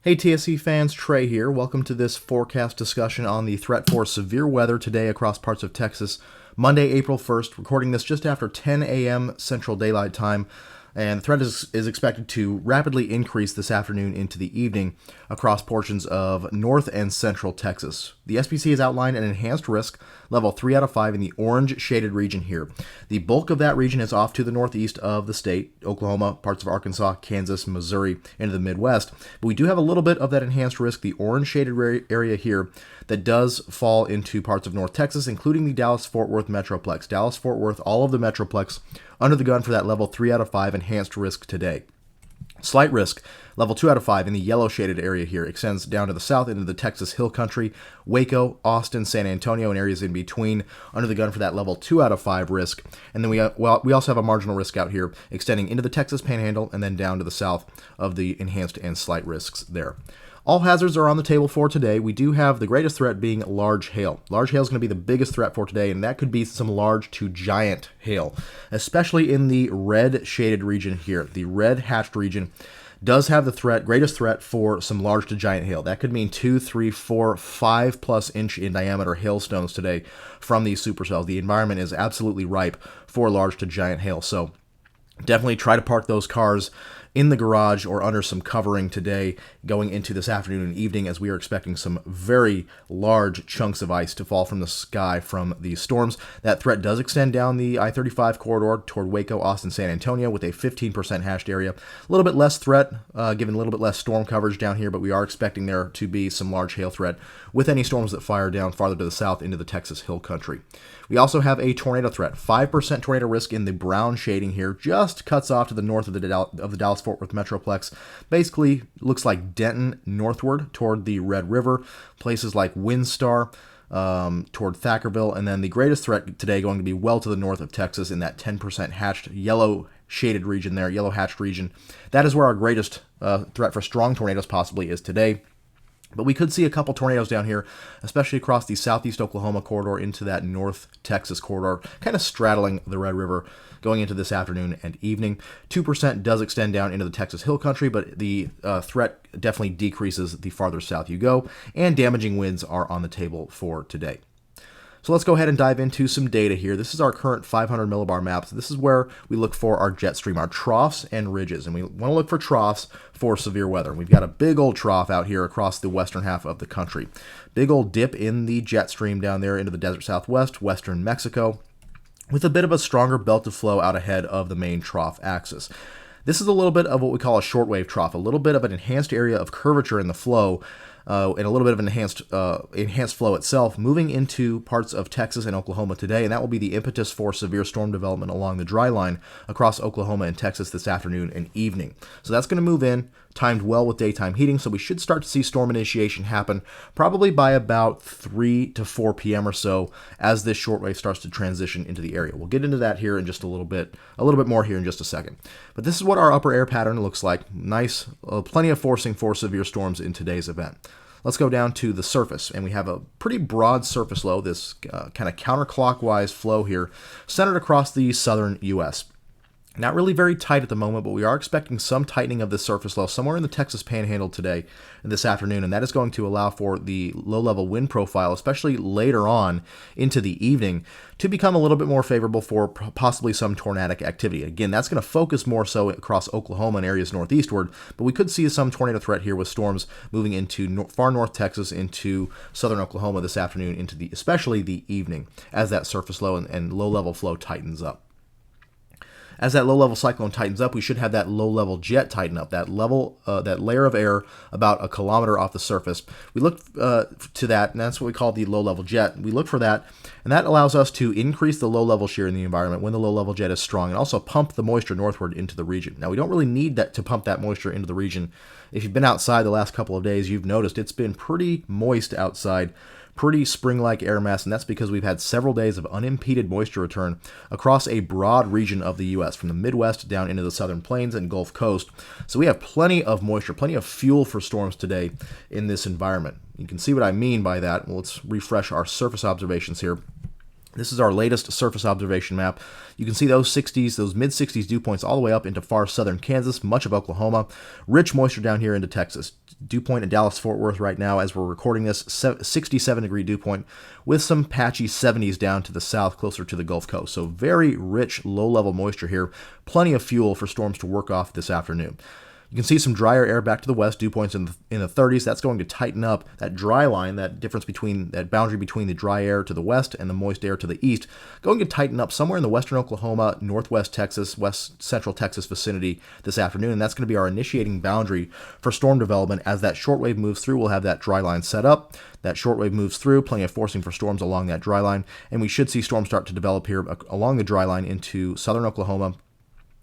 Hey TSE fans, Trey here. Welcome to this forecast discussion on the threat for severe weather today across parts of Texas. Monday, April 1st, recording this just after 10 a.m. Central Daylight Time. And the threat is expected to rapidly increase this afternoon into the evening across portions of north and central Texas. The SPC has outlined an enhanced risk, level 3 out of 5, in the orange shaded region here. The bulk of that region is off to the northeast of the state, Oklahoma, parts of Arkansas, Kansas, Missouri, into the Midwest. But we do have a little bit of that enhanced risk, the orange shaded area here, that does fall into parts of North Texas, including the Dallas-Fort Worth Metroplex. Dallas-Fort Worth, all of the Metroplex, under the gun for that level 3 out of 5 enhanced risk today. Slight risk, level 2 out of 5 in the yellow shaded area here, extends down to the south into the Texas Hill Country, Waco, Austin, San Antonio, and areas in between, under the gun for that level 2 out of 5 risk. And then we also have a marginal risk out here, extending into the Texas Panhandle and then down to the south of the enhanced and slight risks there. All hazards are on the table for today. We do have the greatest threat being large hail. Large hail is going to be the biggest threat for today, and that could be some large to giant hail, especially in the red shaded region here. The red hatched region does have the greatest threat for some large to giant hail. That could mean 2, 3, 4, 5+ inch in diameter hailstones today from these supercells. The environment is absolutely ripe for large to giant hail. So definitely try to park those cars in the garage or under some covering today going into this afternoon and evening, as we are expecting some very large chunks of ice to fall from the sky from these storms. That threat does extend down the I-35 corridor toward Waco, Austin, San Antonio with a 15% hashed area. A little bit less threat, given a little bit less storm coverage down here, but we are expecting there to be some large hail threat with any storms that fire down farther to the south into the Texas Hill Country. We also have a tornado threat. 5% tornado risk in the brown shading here, just cuts off to the north of the Dallas-Fort Worth Metroplex. Basically looks like Denton northward toward the Red River, places like Windstar, toward Thackerville, and then the greatest threat today going to be well to the north of Texas in that 10% hatched yellow shaded region there, yellow hatched region. That is where our greatest threat for strong tornadoes possibly is today. But we could see a couple tornadoes down here, especially across the southeast Oklahoma corridor into that north Texas corridor, kind of straddling the Red River going into this afternoon and evening. 2% does extend down into the Texas Hill Country, but the threat definitely decreases the farther south you go, and damaging winds are on the table for today. So let's go ahead and dive into some data here. This is our current 500 millibar map. So this is where we look for our jet stream, our troughs and ridges. And we want to look for troughs for severe weather. We've got a big old trough out here across the western half of the country. Big old dip in the jet stream down there into the desert southwest, western Mexico, with a bit of a stronger belt of flow out ahead of the main trough axis. This is a little bit of what we call a shortwave trough, a little bit of an enhanced area of curvature in the flow, and a little bit of an enhanced flow itself moving into parts of Texas and Oklahoma today, and that will be the impetus for severe storm development along the dry line across Oklahoma and Texas this afternoon and evening. So that's going to move in, timed well with daytime heating, so we should start to see storm initiation happen probably by about 3 to 4 p.m. or so as this shortwave starts to transition into the area. We'll get into that here in just a little bit more here in just a second. But this is what our upper air pattern looks like. Nice, plenty of forcing for severe storms in today's event. Let's go down to the surface, and we have a pretty broad surface low, this kind of counterclockwise flow here, centered across the southern U.S. Not really very tight at the moment, but we are expecting some tightening of the surface low somewhere in the Texas Panhandle today and this afternoon, and that is going to allow for the low-level wind profile, especially later on into the evening, to become a little bit more favorable for possibly some tornadic activity. Again, that's going to focus more so across Oklahoma and areas northeastward, but we could see some tornado threat here with storms moving into far north Texas, into southern Oklahoma this afternoon, into especially the evening, as that surface low and low-level flow tightens up. As that low-level cyclone tightens up, we should have that low-level jet tighten up, that layer of air about a kilometer off the surface. We look to that, and that's what we call the low-level jet. We look for that, and that allows us to increase the low-level shear in the environment when the low-level jet is strong, and also pump the moisture northward into the region. Now, we don't really need that to pump that moisture into the region. If you've been outside the last couple of days, you've noticed it's been pretty moist outside, pretty spring-like air mass, and that's because we've had several days of unimpeded moisture return across a broad region of the U.S., from the Midwest down into the southern plains and Gulf Coast. So we have plenty of moisture, plenty of fuel for storms today in this environment. You can see what I mean by that. Well, let's refresh our surface observations here. This is our latest surface observation map. You can see those mid-60s dew points all the way up into far southern Kansas, much of Oklahoma. Rich moisture down here into Texas. dew point in Dallas-Fort Worth right now as we're recording this, 67-degree dew point with some patchy 70s down to the south closer to the Gulf Coast. So very rich low-level moisture here. Plenty of fuel for storms to work off this afternoon. You can see some drier air back to the west, dew points in the 30s. That's going to tighten up that dry line, that difference between that boundary between the dry air to the west and the moist air to the east, going to tighten up somewhere in the western Oklahoma, northwest Texas, west central Texas vicinity this afternoon. And that's going to be our initiating boundary for storm development. As that shortwave moves through, we'll have that dry line set up. That shortwave moves through, plenty of forcing for storms along that dry line. And we should see storms start to develop here along the dry line into southern Oklahoma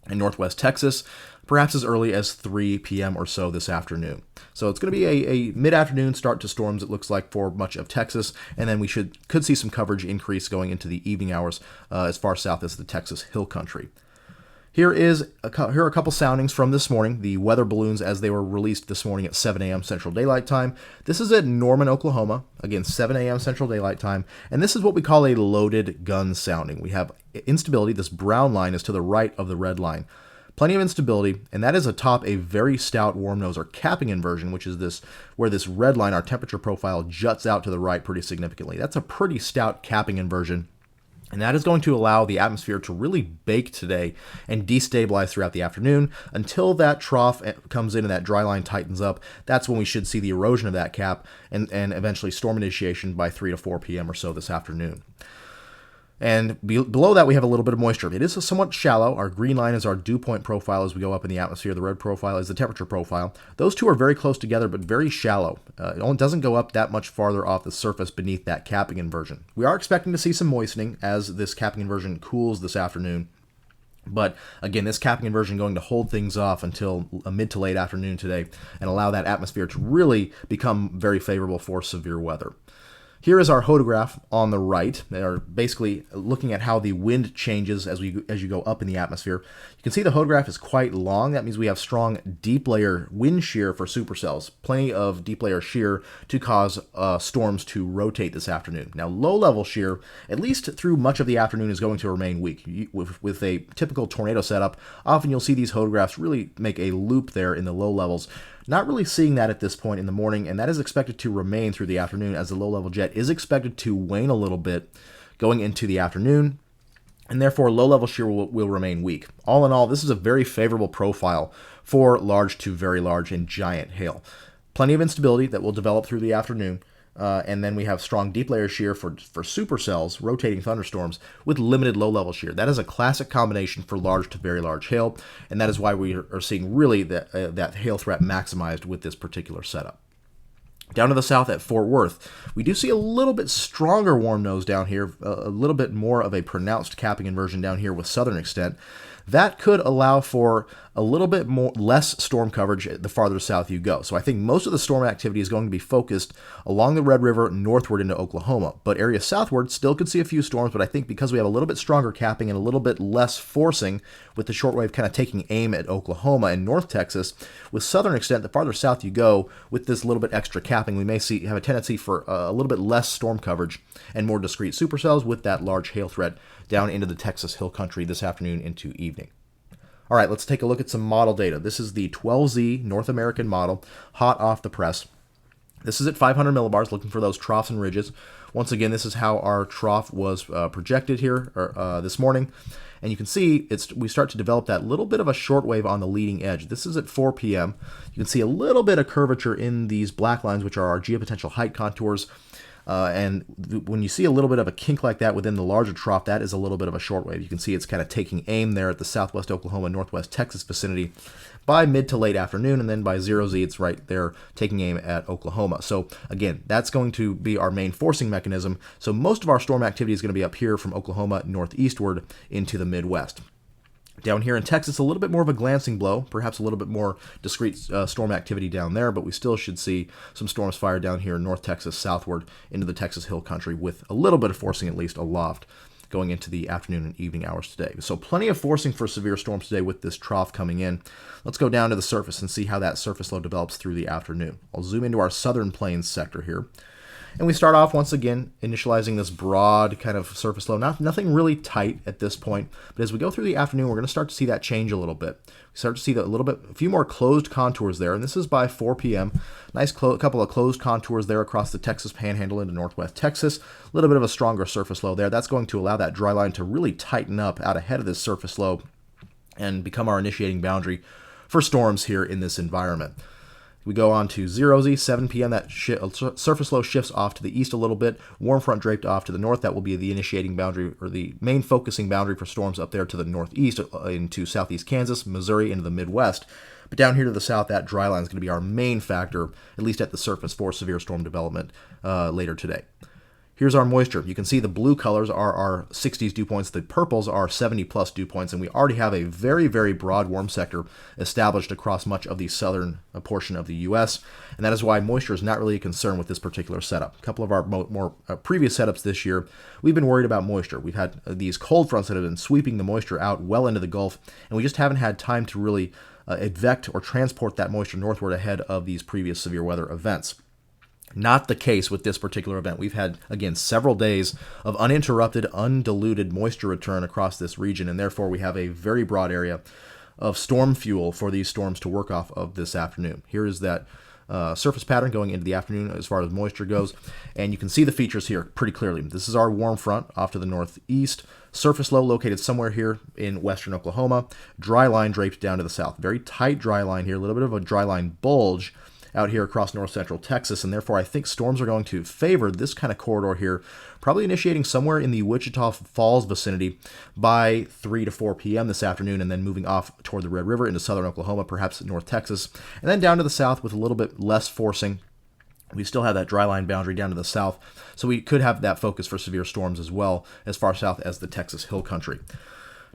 and northwest Texas, perhaps as early as 3 p.m. or so this afternoon. So it's going to be a mid-afternoon start to storms, it looks like, for much of Texas, and then we could see some coverage increase going into the evening hours as far south as the Texas Hill Country. Here are a couple soundings from this morning, the weather balloons as they were released this morning at 7 a.m. Central Daylight Time. This is at Norman, Oklahoma, again, 7 a.m. Central Daylight Time, and this is what we call a loaded gun sounding. We have instability. This brown line is to the right of the red line. Plenty of instability, and that is atop a very stout warm nose or capping inversion, which is this where this red line, our temperature profile, juts out to the right pretty significantly. That's a pretty stout capping inversion. And that is going to allow the atmosphere to really bake today and destabilize throughout the afternoon until that trough comes in and that dry line tightens up. That's when we should see the erosion of that cap and eventually storm initiation by 3 to 4 p.m. or so this afternoon. And below that, we have a little bit of moisture. It is somewhat shallow. Our green line is our dew point profile as we go up in the atmosphere. The red profile is the temperature profile. Those two are very close together, but very shallow. It doesn't go up that much farther off the surface beneath that capping inversion. We are expecting to see some moistening as this capping inversion cools this afternoon. But again, this capping inversion going to hold things off until mid to late afternoon today and allow that atmosphere to really become very favorable for severe weather. Here is our hodograph on the right. They are basically looking at how the wind changes as you go up in the atmosphere. You can see the hodograph is quite long. That means we have strong deep layer wind shear for supercells. Plenty of deep layer shear to cause storms to rotate this afternoon. Now, low level shear, at least through much of the afternoon, is going to remain weak. With a typical tornado setup, often you'll see these hodographs really make a loop there in the low levels. Not really seeing that at this point in the morning, and that is expected to remain through the afternoon as the low-level jet is expected to wane a little bit going into the afternoon, and therefore low-level shear will remain weak. All in all, this is a very favorable profile for large to very large and giant hail. Plenty of instability that will develop through the afternoon, and then we have strong deep layer shear for supercells, rotating thunderstorms, with limited low-level shear. That is a classic combination for large to very large hail, and that is why we are seeing really that hail threat maximized with this particular setup. Down to the south at Fort Worth, we do see a little bit stronger warm nose down here, a little bit more of a pronounced capping inversion down here with southern extent. That could allow for a little bit less storm coverage the farther south you go. So I think most of the storm activity is going to be focused along the Red River northward into Oklahoma. But areas southward still could see a few storms, but I think because we have a little bit stronger capping and a little bit less forcing with the shortwave kind of taking aim at Oklahoma and North Texas, with southern extent, the farther south you go with this little bit extra capping, we may have a tendency for a little bit less storm coverage and more discrete supercells with that large hail threat down into the Texas Hill Country this afternoon into evening. All right, let's take a look at some model data. This is the 12Z North American model, hot off the press. This is at 500 millibars, looking for those troughs and ridges. Once again, this is how our trough was projected here this morning. And you can see we start to develop that little bit of a shortwave on the leading edge. This is at 4 p.m. You can see a little bit of curvature in these black lines, which are our geopotential height contours. When you see a little bit of a kink like that within the larger trough, that is a little bit of a shortwave. You can see it's kind of taking aim there at the southwest Oklahoma, northwest Texas vicinity by mid to late afternoon, and then by 0Z, it's right there taking aim at Oklahoma. So again, that's going to be our main forcing mechanism. So most of our storm activity is going to be up here from Oklahoma northeastward into the Midwest. Down here in Texas, a little bit more of a glancing blow, perhaps a little bit more discrete storm activity down there, but we still should see some storms fire down here in North Texas southward into the Texas Hill Country with a little bit of forcing at least aloft going into the afternoon and evening hours today. So plenty of forcing for severe storms today with this trough coming in. Let's go down to the surface and see how that surface low develops through the afternoon. I'll zoom into our southern plains sector here. And we start off once again initializing this broad kind of surface low. Nothing really tight at this point, but as we go through the afternoon, we're going to start to see that change a little bit. We start to see a few more closed contours there, and this is by 4 p.m. Nice couple of closed contours there across the Texas Panhandle into northwest Texas. A little bit of a stronger surface low there. That's going to allow that dry line to really tighten up out ahead of this surface low and become our initiating boundary for storms here in this environment. We go on to 0Z, 7 p.m. That surface low shifts off to the east a little bit. Warm front draped off to the north. That will be the initiating boundary, or the main focusing boundary for storms up there to the northeast into southeast Kansas, Missouri, into the Midwest. But down here to the south, that dry line is going to be our main factor, at least at the surface, for severe storm development later today. Here's our moisture. You can see the blue colors are our 60s dew points. The purples are 70-plus dew points, and we already have a very, very broad warm sector established across much of the southern portion of the U.S., and that is why moisture is not really a concern with this particular setup. A couple of our more previous setups this year, we've been worried about moisture. We've had these cold fronts that have been sweeping the moisture out well into the Gulf, and we just haven't had time to really advect or transport that moisture northward ahead of these previous severe weather events. Not the case with this particular event. We've had, again, several days of uninterrupted, undiluted moisture return across this region, and therefore we have a very broad area of storm fuel for these storms to work off of this afternoon. Here is that surface pattern going into the afternoon as far as moisture goes, and you can see the features here pretty clearly. This is our warm front off to the northeast, surface low located somewhere here in western Oklahoma, dry line draped down to the south. Very tight dry line here, a little bit of a dry line bulge out here across north central Texas, and therefore I think storms are going to favor this kind of corridor here, probably initiating somewhere in the Wichita Falls vicinity by 3 to 4 p.m. this afternoon, and then moving off toward the Red River into southern Oklahoma, perhaps north Texas, and then down to the south with a little bit less forcing. We still have that dry line boundary down to the south, so we could have that focus for severe storms as well as far south as the Texas Hill Country.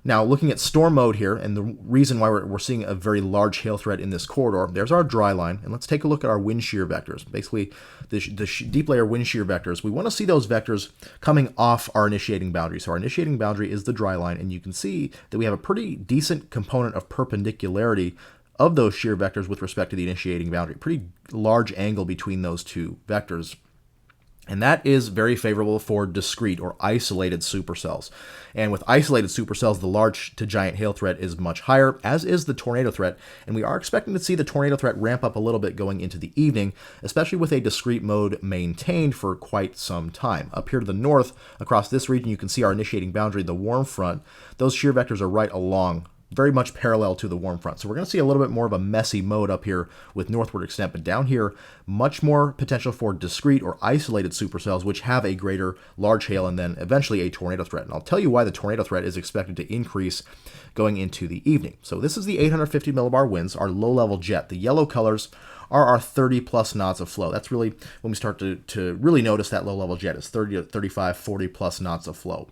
Now, looking at storm mode here, and the reason why we're seeing a very large hail threat in this corridor, there's our dry line, and let's take a look at our wind shear vectors. Basically, the deep layer wind shear vectors, we want to see those vectors coming off our initiating boundary. So our initiating boundary is the dry line, and you can see that we have a pretty decent component of perpendicularity of those shear vectors with respect to the initiating boundary. Pretty large angle between those two vectors. And that is very favorable for discrete or isolated supercells. And with isolated supercells, the large to giant hail threat is much higher, as is the tornado threat. And we are expecting to see the tornado threat ramp up a little bit going into the evening, especially with a discrete mode maintained for quite some time. Up here to the north, across this region, you can see our initiating boundary, the warm front. Those shear vectors are right along, very much parallel to the warm front. So we're going to see a little bit more of a messy mode up here with northward extent, but down here, much more potential for discrete or isolated supercells, which have a greater large hail and then eventually a tornado threat. And I'll tell you why the tornado threat is expected to increase going into the evening. So this is the 850 millibar winds, our low-level jet. The yellow colors are our 30-plus knots of flow. That's really when we start to really notice that low-level jet is 30 to 35, 40-plus knots of flow.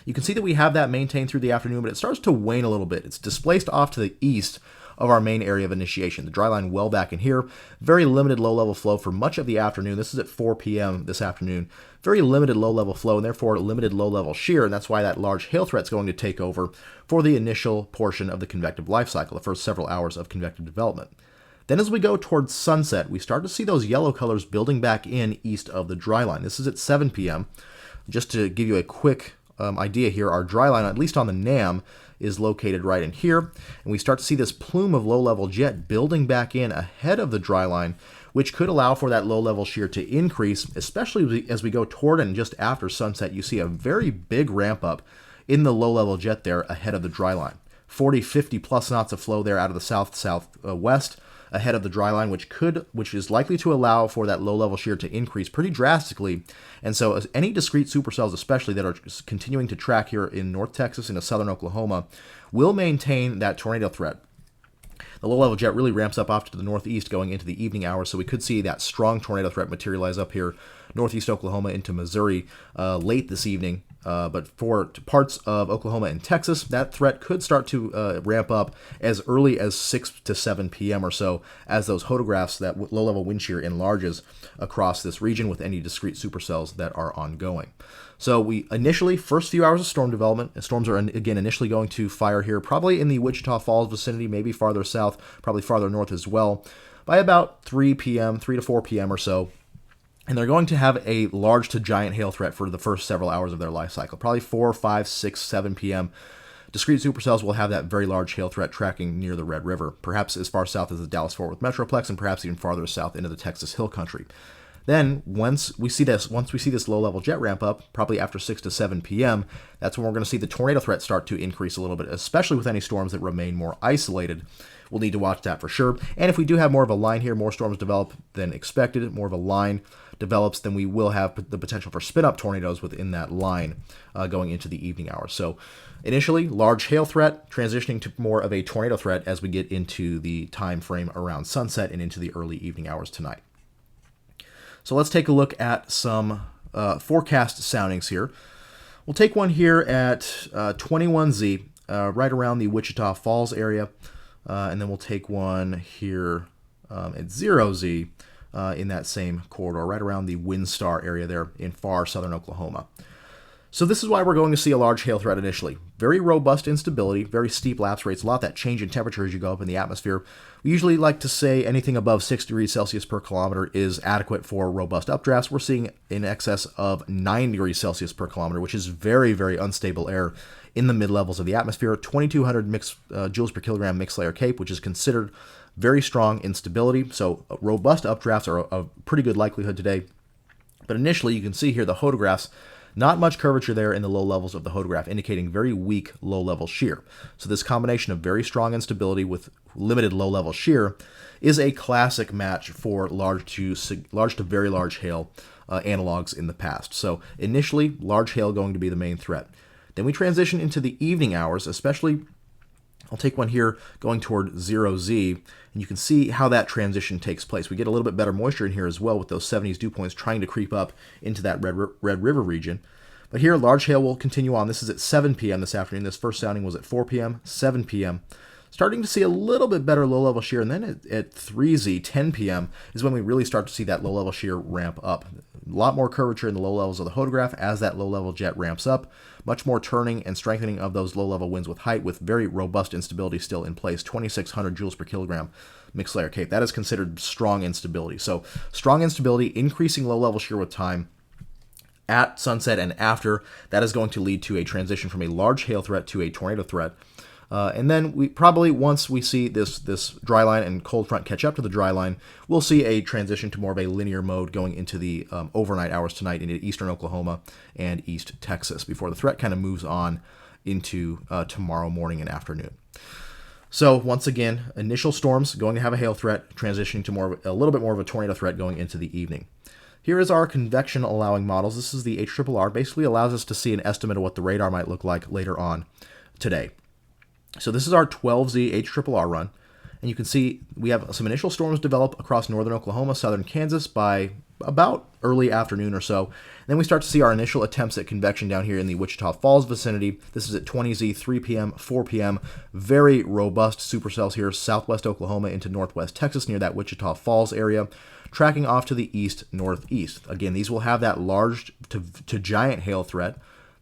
You can see that we have that maintained through the afternoon, but it starts to wane a little bit. It's displaced off to the east of our main area of initiation. The dry line well back in here. Very limited low-level flow for much of the afternoon. This is at 4 p.m. this afternoon. Very limited low-level flow, and therefore limited low-level shear, and that's why that large hail threat is going to take over for the initial portion of the convective life cycle, the first several hours of convective development. Then as we go towards sunset, we start to see those yellow colors building back in east of the dry line. This is at 7 p.m. Just to give you a quick idea here, our dry line, at least on the NAM, is located right in here, and we start to see this plume of low-level jet building back in ahead of the dry line, which could allow for that low-level shear to increase, especially as we go toward and just after sunset. You see a very big ramp up in the low-level jet there ahead of the dry line. 40, 50 plus knots of flow there out of the southwest ahead of the dry line, which is likely to allow for that low-level shear to increase pretty drastically. And so as any discrete supercells, especially that are continuing to track here in North Texas into southern Oklahoma, will maintain that tornado threat. The low-level jet really ramps up off to the northeast going into the evening hours, so we could see that strong tornado threat materialize up here, northeast Oklahoma into Missouri late this evening. But for parts of Oklahoma and Texas, that threat could start to ramp up as early as 6 to 7 p.m. or so as those photographs, that low-level wind shear enlarges across this region with any discrete supercells that are ongoing. So we initially, first few hours of storm development, and storms are again initially going to fire here, probably in the Wichita Falls vicinity, maybe farther south, probably farther north as well, by about 3 to 4 p.m. or so. And they're going to have a large to giant hail threat for the first several hours of their life cycle, probably 4, 5, 6, 7 p.m. Discrete supercells will have that very large hail threat tracking near the Red River, perhaps as far south as the Dallas-Fort Worth Metroplex, and perhaps even farther south into the Texas Hill Country. Then, once we see this low-level jet ramp up, probably after 6 to 7 p.m., that's when we're going to see the tornado threat start to increase a little bit, especially with any storms that remain more isolated. We'll need to watch that for sure. And if we do have more of a line here, more storms develop than expected, more of a line develops, then we will have the potential for spin-up tornadoes within that line going into the evening hours. So initially, large hail threat, transitioning to more of a tornado threat as we get into the time frame around sunset and into the early evening hours tonight. So let's take a look at some forecast soundings here. We'll take one here at 21Z, right around the Wichita Falls area, and then we'll take one here at 0Z in that same corridor, right around the Windstar area there in far southern Oklahoma. So this is why we're going to see a large hail threat initially. Very robust instability, very steep lapse rates, a lot of that change in temperature as you go up in the atmosphere. We usually like to say anything above 6 degrees Celsius per kilometer is adequate for robust updrafts. We're seeing in excess of 9 degrees Celsius per kilometer, which is very, very unstable air in the mid-levels of the atmosphere. 2,200 joules per kilogram mixed layer CAPE, which is considered very strong instability. So robust updrafts are a pretty good likelihood today. But initially, you can see here the hodographs. Not much curvature there in the low levels of the hodograph, indicating very weak low-level shear. So this combination of very strong instability with limited low-level shear is a classic match for large to very large hail analogs in the past. So initially, large hail going to be the main threat. Then we transition into the evening hours, especially I'll take one here going toward 0Z, and you can see how that transition takes place. We get a little bit better moisture in here as well with those 70s dew points trying to creep up into that Red River region. But here, large hail will continue on. This is at 7 p.m. this afternoon. This first sounding was at 4 p.m., 7 p.m. Starting to see a little bit better low-level shear, and then at 3Z, 10 p.m., is when we really start to see that low-level shear ramp up. A lot more curvature in the low levels of the hodograph as that low-level jet ramps up. Much more turning and strengthening of those low-level winds with height, with very robust instability still in place, 2,600 joules per kilogram mixed layer CAPE. That is considered strong instability. So strong instability, increasing low-level shear with time at sunset and after. That is going to lead to a transition from a large hail threat to a tornado threat. And then we probably, once we see this dry line and cold front catch up to the dry line, we'll see a transition to more of a linear mode going into the overnight hours tonight into eastern Oklahoma and east Texas before the threat kind of moves on into tomorrow morning and afternoon. So once again, initial storms going to have a hail threat, transitioning to a little bit more of a tornado threat going into the evening. Here is our convection allowing models. This is the HRRR. Basically allows us to see an estimate of what the radar might look like later on today. So this is our 12Z HRRR run, and you can see we have some initial storms develop across northern Oklahoma, southern Kansas by about early afternoon or so. And then we start to see our initial attempts at convection down here in the Wichita Falls vicinity. This is at 20Z, 3 p.m., 4 p.m. Very robust supercells here, southwest Oklahoma into northwest Texas near that Wichita Falls area, tracking off to the east-northeast. Again, these will have that large to giant hail threat.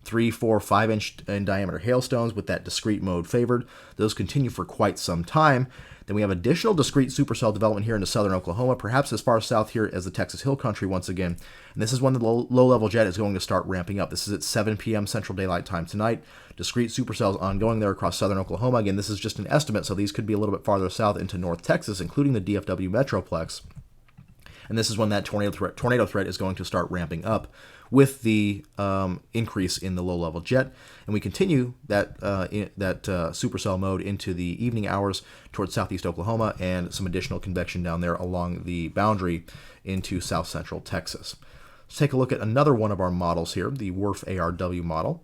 3, 4, 5 inch in diameter hailstones with that discrete mode favored. Those continue for quite some time. Then we have additional discrete supercell development here into southern Oklahoma, perhaps as far south here as the Texas Hill Country once again. And this is when the low-level jet is going to start ramping up. This is at 7 p.m. Central Daylight Time tonight. Discrete supercells ongoing there across southern Oklahoma. Again, this is just an estimate, so these could be a little bit farther south into North Texas, including the DFW Metroplex. And this is when that tornado threat is going to start ramping up with the increase in the low-level jet. And we continue that supercell mode into the evening hours towards southeast Oklahoma and some additional convection down there along the boundary into south central Texas. Let's take a look at another one of our models here, the WRF ARW model.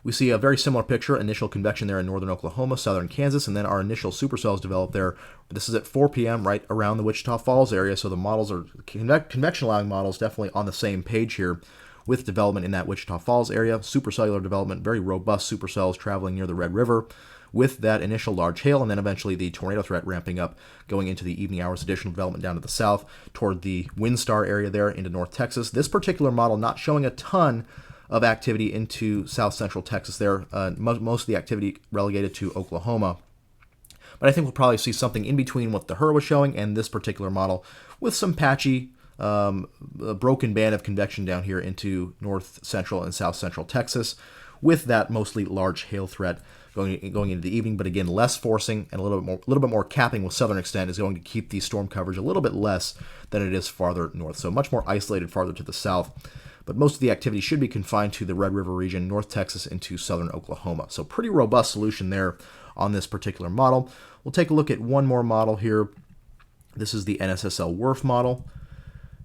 We see a very similar picture, initial convection there in northern Oklahoma, southern Kansas, and then our initial supercells developed there. This is at 4 p.m. right around the Wichita Falls area, so the models are convection-allowing models definitely on the same page here with development in that Wichita Falls area. Supercellular development, very robust supercells traveling near the Red River with that initial large hail, and then eventually the tornado threat ramping up going into the evening hours, additional development down to the south toward the Windstar area there into North Texas. This particular model not showing a ton of activity into south central Texas there. Most of the activity relegated to Oklahoma. But I think we'll probably see something in between what the HRRR was showing and this particular model with some patchy a broken band of convection down here into north central and south central Texas, with that mostly large hail threat going into the evening. But again, less forcing and a little bit more capping with southern extent is going to keep the storm coverage a little bit less than it is farther north. So much more isolated farther to the south. But most of the activity should be confined to the Red River region, North Texas into southern Oklahoma. So pretty robust solution there on this particular model. We'll take a look at one more model here. This is the NSSL WRF model.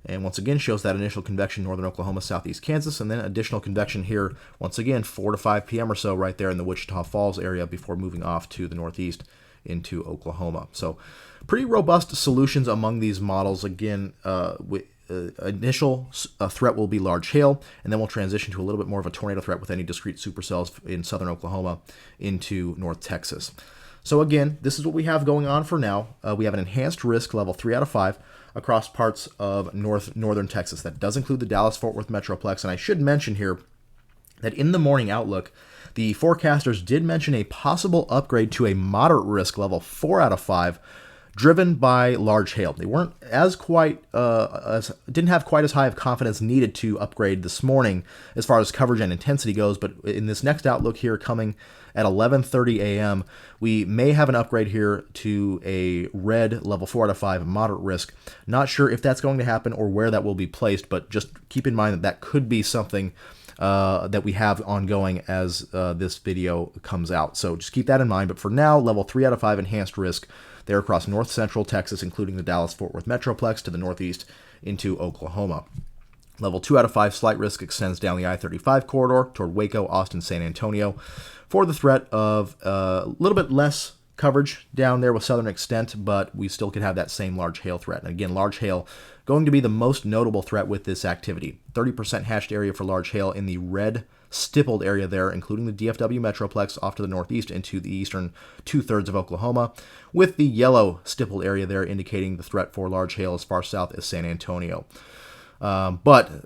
And once again, shows that initial convection northern Oklahoma, southeast Kansas, and then additional convection here, once again, 4 to 5 p.m. or so right there in the Wichita Falls area before moving off to the northeast into Oklahoma. So pretty robust solutions among these models. Again, initial threat will be large hail, and then we'll transition to a little bit more of a tornado threat with any discrete supercells in southern Oklahoma into North Texas. So again, this is what we have going on for now. We have an enhanced risk level 3 out of 5 across parts of northern Texas. That does include the Dallas-Fort Worth Metroplex. And I should mention here that in the morning outlook, the forecasters did mention a possible upgrade to a moderate risk level 4 out of 5, driven by large hail. They weren't didn't have quite as high of confidence needed to upgrade this morning as far as coverage and intensity goes, but in this next outlook here coming at 11:30 a.m., we may have an upgrade here to a red level 4 out of 5 moderate risk. Not sure if that's going to happen or where that will be placed, but just keep in mind that that could be something that we have ongoing as this video comes out. So just keep that in mind. But for now, level 3 out of 5 enhanced risk there across north central Texas, including the Dallas-Fort Worth Metroplex to the northeast into Oklahoma. Level 2 out of 5 slight risk extends down the I-35 corridor toward Waco, Austin, San Antonio for the threat of a little bit less coverage down there with southern extent, but we still could have that same large hail threat. And again, large hail going to be the most notable threat with this activity. 30% hatched area for large hail in the red stippled area there, including the DFW Metroplex off to the northeast into the eastern 2/3 of Oklahoma, with the yellow stippled area there indicating the threat for large hail as far south as San Antonio. But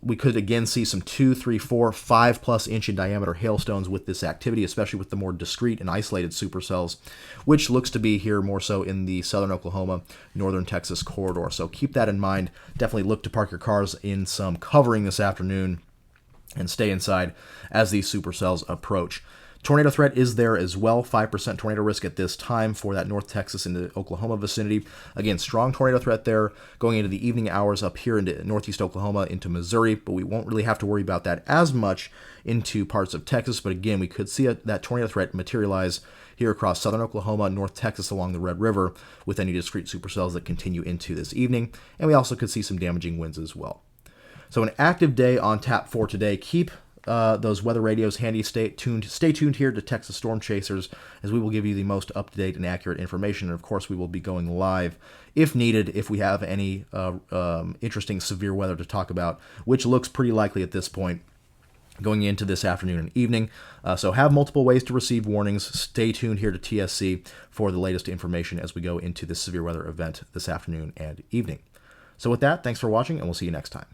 we could again see some 2, 3, 4, 5+ inch in diameter hailstones with this activity, especially with the more discrete and isolated supercells, which looks to be here more so in the southern Oklahoma, northern Texas corridor. So keep that in mind. Definitely look to park your cars in some covering this afternoon and stay inside as these supercells approach. Tornado threat is there as well, 5% tornado risk at this time for that North Texas into Oklahoma vicinity. Again, strong tornado threat there going into the evening hours up here into northeast Oklahoma into Missouri, but we won't really have to worry about that as much into parts of Texas. But again, we could see that tornado threat materialize here across southern Oklahoma, North Texas along the Red River with any discrete supercells that continue into this evening. And we also could see some damaging winds as well. So an active day on tap for today. Keep those weather radios handy. Stay tuned here to Texas Storm Chasers, as we will give you the most up-to-date and accurate information. And of course, we will be going live if needed, if we have any interesting severe weather to talk about, which looks pretty likely at this point going into this afternoon and evening. So have multiple ways to receive warnings. Stay tuned here to TSC for the latest information as we go into this severe weather event this afternoon and evening. So with that, thanks for watching, and we'll see you next time.